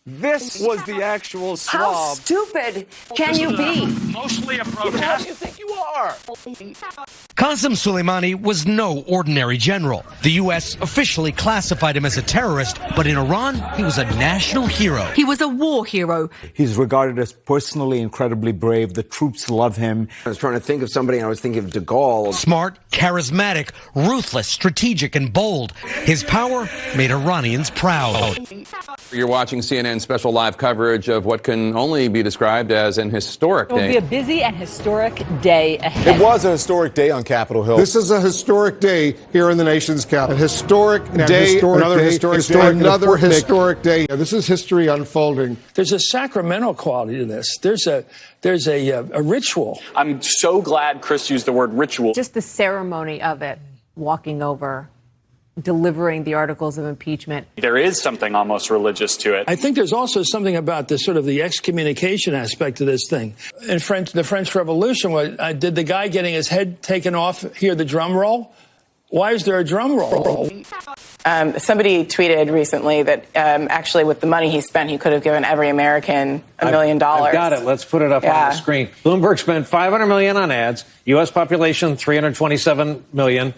This was the actual swab. How stupid can you be? Mostly a How protest. do you think you are? Qasem Soleimani was no ordinary general. The U.S. officially classified him as a terrorist, but in Iran, he was a national hero. He was a war hero. He's regarded as personally incredibly brave. The troops love him. I was trying to think of somebody, and I was thinking of de Gaulle. Smart, charismatic, ruthless, strategic, and bold. His power made Iranians proud. You're watching CNN special live coverage of what can only be described as an historic day. It will be a busy and historic day ahead. It was a historic day on Capitol Hill. This is a historic day here in the nation's capital. A historic day, another historic day. This is history unfolding. There's a sacramental quality to this. There's a ritual. I'm so glad Chris used the word ritual. Just the ceremony of it, walking over, delivering the articles of impeachment. There is something almost religious to it. I think there's also something about the sort of the excommunication aspect of this thing. In the French Revolution, did the guy getting his head taken off hear the drum roll? Why is there a drum roll? Somebody tweeted recently that actually with the money he spent, he could have given every American $1 million. I've got it. Let's put it up on the screen. Bloomberg spent $500 million on ads. U.S. population, 327 million.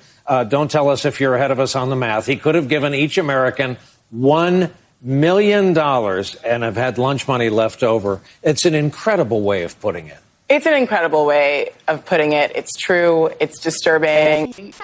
Don't tell us if you're ahead of us on the math. He could have given each American $1 million and have had lunch money left over. It's an incredible way of putting it. It's an incredible way of putting it. It's true. It's disturbing.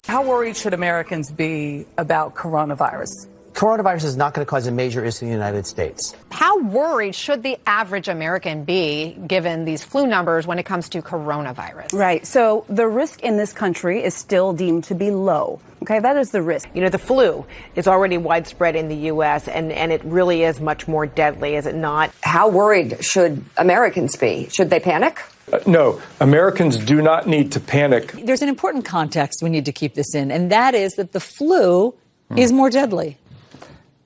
How worried should Americans be about coronavirus? Coronavirus is not going to cause a major issue in the United States. How worried should the average American be given these flu numbers when it comes to coronavirus? Right. So the risk in this country is still deemed to be low. Okay, that is the risk. You know, the flu is already widespread in the U.S., and it really is much more deadly, is it not? How worried should Americans be? Should they panic? No, Americans do not need to panic. There's an important context we need to keep this in, and that is that the flu is more deadly.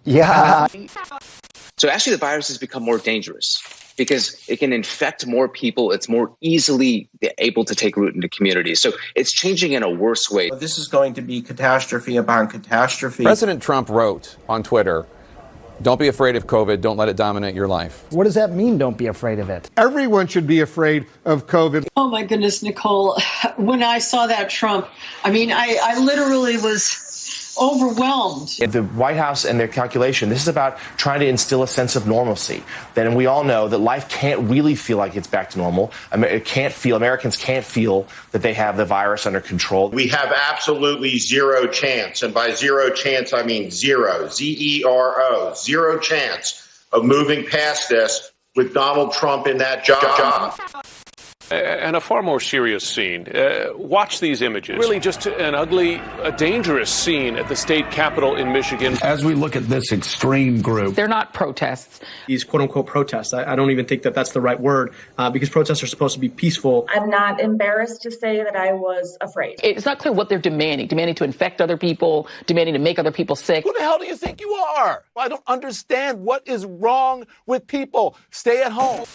Yeah. So actually the virus has become more dangerous because it can infect more people. It's more easily able to take root into communities. So it's changing in a worse way. This is going to be catastrophe upon catastrophe. President Trump wrote on Twitter, "Don't be afraid of COVID. Don't let it dominate your life." What does that mean, don't be afraid of it? Everyone should be afraid of COVID. Oh, my goodness, Nicole. When I saw that Trump, I mean, I literally was overwhelmed. The White House and their calculation, this is about trying to instill a sense of normalcy. Then we all know that life can't really feel like it's back to normal. Americans can't feel that they have the virus under control. We have absolutely zero chance. And by zero chance, I mean zero, Z-E-R-O, zero chance of moving past this with Donald Trump in that job. And a far more serious scene. Watch these images. Really just an ugly, dangerous scene at the state capitol in Michigan. As we look at this extreme group. They're not protests. These quote-unquote protests. I don't even think that that's the right word because protests are supposed to be peaceful. I'm not embarrassed to say that I was afraid. It's not clear what they're demanding to infect other people, demanding to make other people sick. Who the hell do you think you are? I don't understand what is wrong with people. Stay at home.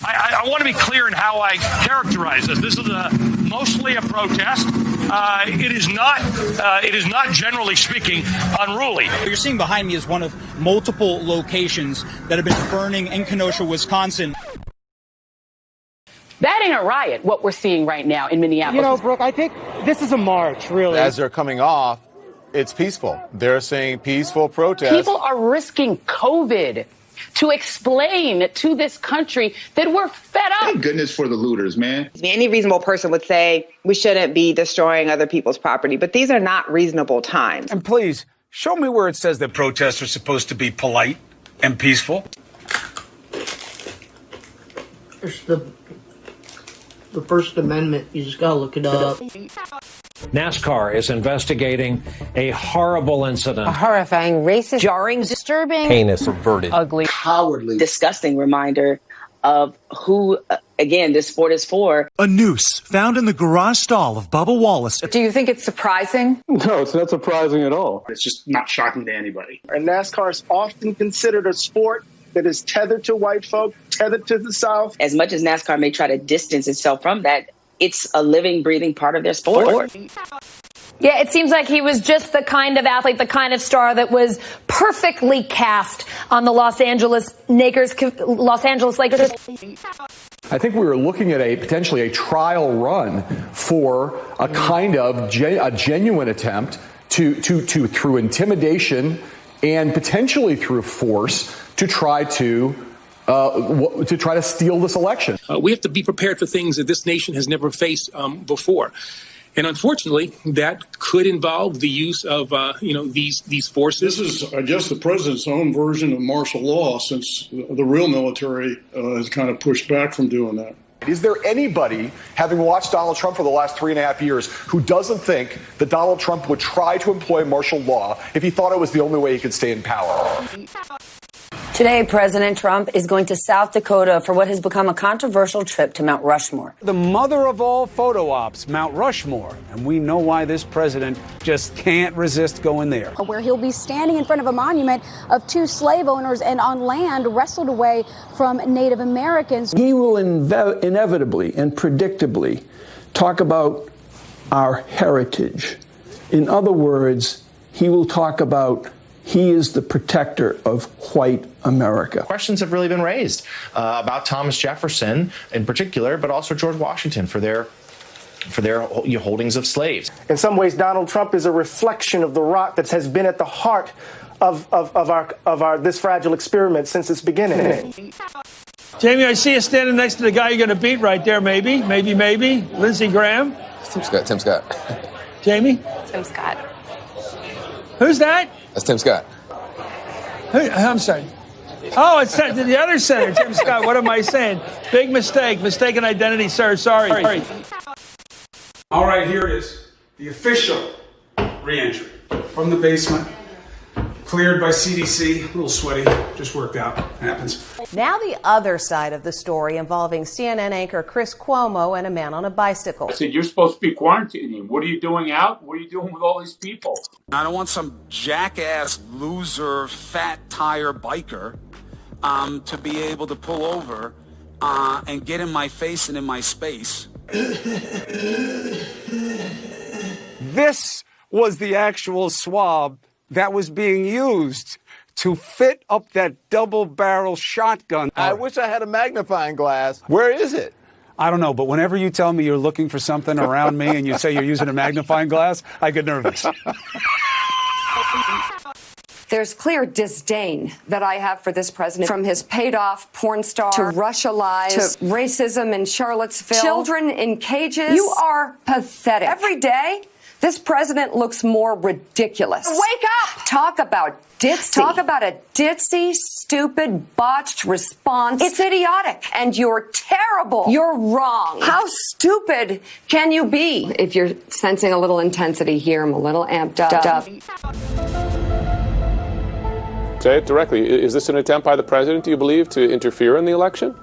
I want to be clear in how I characterize this. This is mostly a protest. It is not, generally speaking, unruly. What you're seeing behind me is one of multiple locations that have been burning in Kenosha, Wisconsin. That ain't a riot, what we're seeing right now in Minneapolis. You know, Brooke, I think this is a march, really. As they're coming off, it's peaceful. They're saying peaceful protest. People are risking COVID to explain to this country that we're fed up. Thank goodness for the looters, man. Any reasonable person would say we shouldn't be destroying other people's property, but these are not reasonable times. And please, show me where it says that protests are supposed to be polite and peaceful. There's the First Amendment. You just gotta look it up. NASCAR is investigating a horrible incident. A horrifying, racist, jarring, disturbing, heinous, perverted, ugly, Cowardly, disgusting reminder of who, again, this sport is for. A noose found in the garage stall of Bubba Wallace. Do you think it's surprising? No, it's not surprising at all. It's just not shocking to anybody. And NASCAR is often considered a sport that is tethered to white folk, tethered to the South. As much as NASCAR may try to distance itself from that, it's a living, breathing part of their sport. Yeah, it seems like he was just the kind of athlete, the kind of star that was perfectly cast on the Los Angeles Lakers. I think we were looking at potentially a trial run for a kind of a genuine attempt to through intimidation and potentially through force to try to steal this election. We have to be prepared for things that this nation has never faced before. And unfortunately, that could involve the use of, these forces. This is, I guess, the president's own version of martial law, since the real military has kind of pushed back from doing that. Is there anybody, having watched Donald Trump for the last 3.5 years, who doesn't think that Donald Trump would try to employ martial law if he thought it was the only way he could stay in power? Today, President Trump is going to South Dakota for what has become a controversial trip to Mount Rushmore. The mother of all photo ops, Mount Rushmore. And we know why this president just can't resist going there. Where he'll be standing in front of a monument of 2 slave owners and on land wrestled away from Native Americans. He will inevitably and predictably talk about our heritage. In other words, he will talk about he is the protector of white America. Questions have really been raised about Thomas Jefferson in particular, but also George Washington for their holdings of slaves. In some ways, Donald Trump is a reflection of the rock that has been at the heart of our this fragile experiment since its beginning. Jamie, I see you standing next to the guy you're going to beat right there, maybe. Lindsey Graham. Tim Scott. Jamie? Tim Scott. Who's that? That's Tim Scott. I'm sorry. Oh, it's the other senator, Tim Scott. What am I saying? Big mistake. Mistaken identity, sir. Sorry. All right, here it is. The official re-entry from the basement. Cleared by CDC. A little sweaty. Just worked out. Happens. Now the other side of the story involving CNN anchor Chris Cuomo and a man on a bicycle. I said, you're supposed to be quarantining. What are you doing out? What are you doing with all these people? I don't want some jackass, loser, fat tire biker to be able to pull over and get in my face and in my space. This was the actual swab that was being used to fit up that double-barrel shotgun. I wish I had a magnifying glass. Where is it? I don't know, but whenever you tell me you're looking for something around me and you say you're using a magnifying glass, I get nervous. There's clear disdain that I have for this president, from his paid-off porn star to Russia lies to racism in Charlottesville, children in cages. You are pathetic. Every day, this president looks more ridiculous. Wake up! Talk about ditzy. Talk about a ditzy, stupid, botched response. It's idiotic. And you're terrible. You're wrong. How stupid can you be? If you're sensing a little intensity here, I'm a little amped up. Say it directly. Is this an attempt by the president, do you believe, to interfere in the election?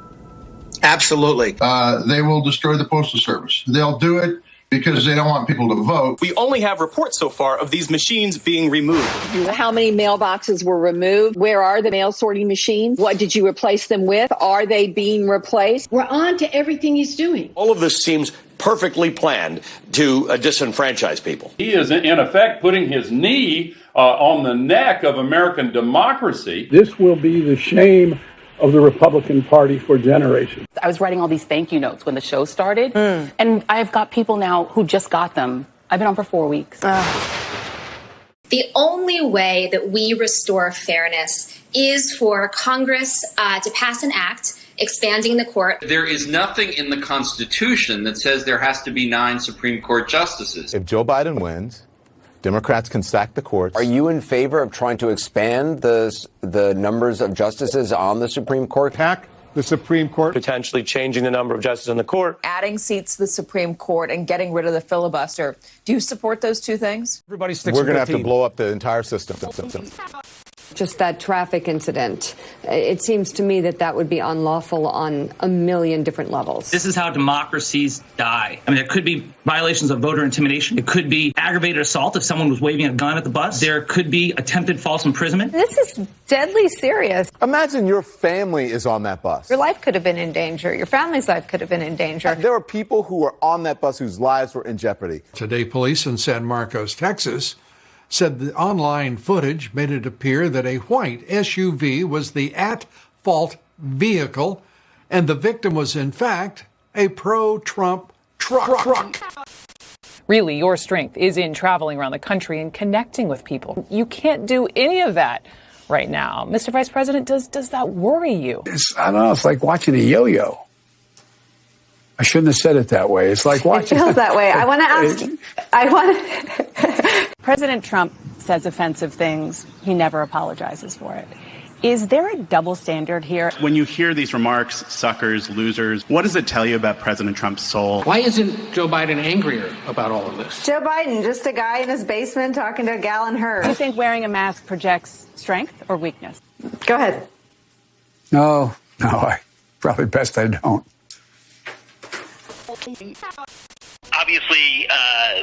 Absolutely. They will destroy the Postal Service. They'll do it because they don't want people to vote. We only have reports so far of these machines being removed. How many mailboxes were removed? Where are the mail sorting machines? What did you replace them with? Are they being replaced? We're on to everything he's doing. All of this seems perfectly planned to disenfranchise people. He is, in effect, putting his knee on the neck of American democracy. This will be the shame of the Republican Party for generations. I was writing all these thank you notes when the show started, and I've got people now who just got them. I've been on for 4 weeks. The only way that we restore fairness is for Congress to pass an act expanding the court. There is nothing in the Constitution that says there has to be 9 Supreme Court justices. If Joe Biden wins, Democrats can stack the courts. Are you in favor of trying to expand the numbers of justices on the Supreme Court? Hack the Supreme Court. Potentially changing the number of justices on the court. Adding seats to the Supreme Court and getting rid of the filibuster. Do you support those two things? Everybody sticks We're with going to the have team. to blow up the entire system. Just that traffic incident. It seems to me that would be unlawful on a million different levels. This is how democracies die. I mean, there could be violations of voter intimidation. It could be aggravated assault if someone was waving a gun at the bus. There could be attempted false imprisonment. This is deadly serious. Imagine your family is on that bus. Your life could have been in danger. Your family's life could have been in danger. There are people who were on that bus whose lives were in jeopardy. Today, police in San Marcos, Texas, said the online footage made it appear that a white SUV was the at-fault vehicle, and the victim was, in fact, a pro-Trump truck. Really, your strength is in traveling around the country and connecting with people. You can't do any of that right now. Mr. Vice President, does that worry you? I don't know. It's like watching a yo-yo. I shouldn't have said it that way. It's like watching. It feels that way. I want to ask. President Trump says offensive things. He never apologizes for it. Is there a double standard here? When you hear these remarks, suckers, losers, what does it tell you about President Trump's soul? Why isn't Joe Biden angrier about all of this? Joe Biden, just a guy in his basement talking to a gal in hers. Do you think wearing a mask projects strength or weakness? Go ahead. No, I probably best I don't. Obviously,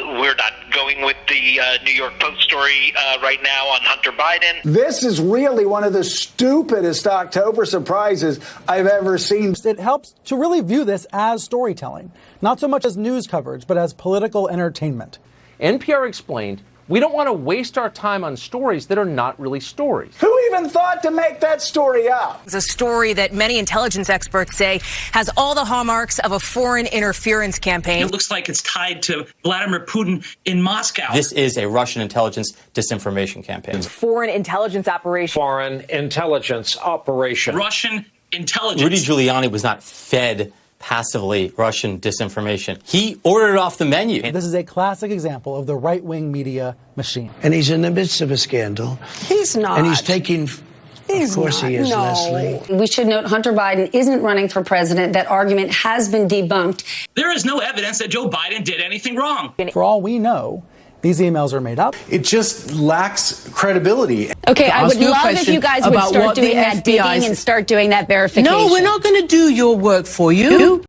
we're not going with the New York Post story right now on Hunter Biden. This is really one of the stupidest October surprises I've ever seen. It helps to really view this as storytelling, not so much as news coverage, but as political entertainment. NPR explained, we don't want to waste our time on stories that are not really stories. Who even thought to make that story up? It's a story that many intelligence experts say has all the hallmarks of a foreign interference campaign. It looks like it's tied to Vladimir Putin in Moscow. This is a Russian intelligence disinformation campaign. Foreign intelligence operation. Foreign intelligence operation. Russian intelligence. Rudy Giuliani was not fed passively Russian disinformation. He ordered it off the menu. This is a classic example of the right-wing media machine. And he's in the midst of a scandal. He's not. And he's taking... Of course he is, Leslie. We should note Hunter Biden isn't running for president. That argument has been debunked. There is no evidence that Joe Biden did anything wrong. For all we know, these emails are made up. It just lacks credibility. Okay, I would love if you guys would start doing that digging and start doing that verification. No, we're not going to do your work for you.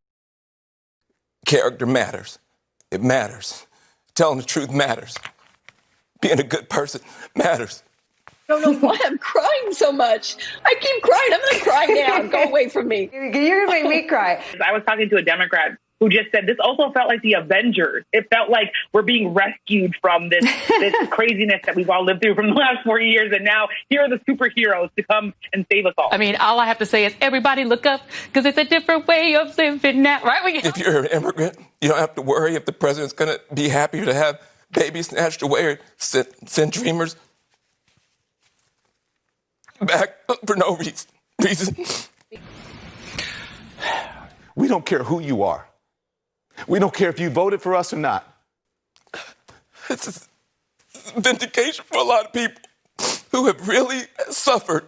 Character matters. It matters. Telling the truth matters. Being a good person matters. I don't know why I'm crying so much. I keep crying. I'm going to cry now. Go away from me. You're going to make me cry. I was talking to a Democrat who just said this also felt like the Avengers. It felt like we're being rescued from this craziness that we've all lived through from the last 4 years. And now here are the superheroes to come and save us all. I mean, all I have to say is everybody look up because it's a different way of living now, right? If you're an immigrant, you don't have to worry if the president's going to be happier to have babies snatched away or send dreamers back for no reason. We don't care who you are. We don't care if you voted for us or not. It's a vindication for a lot of people who have really suffered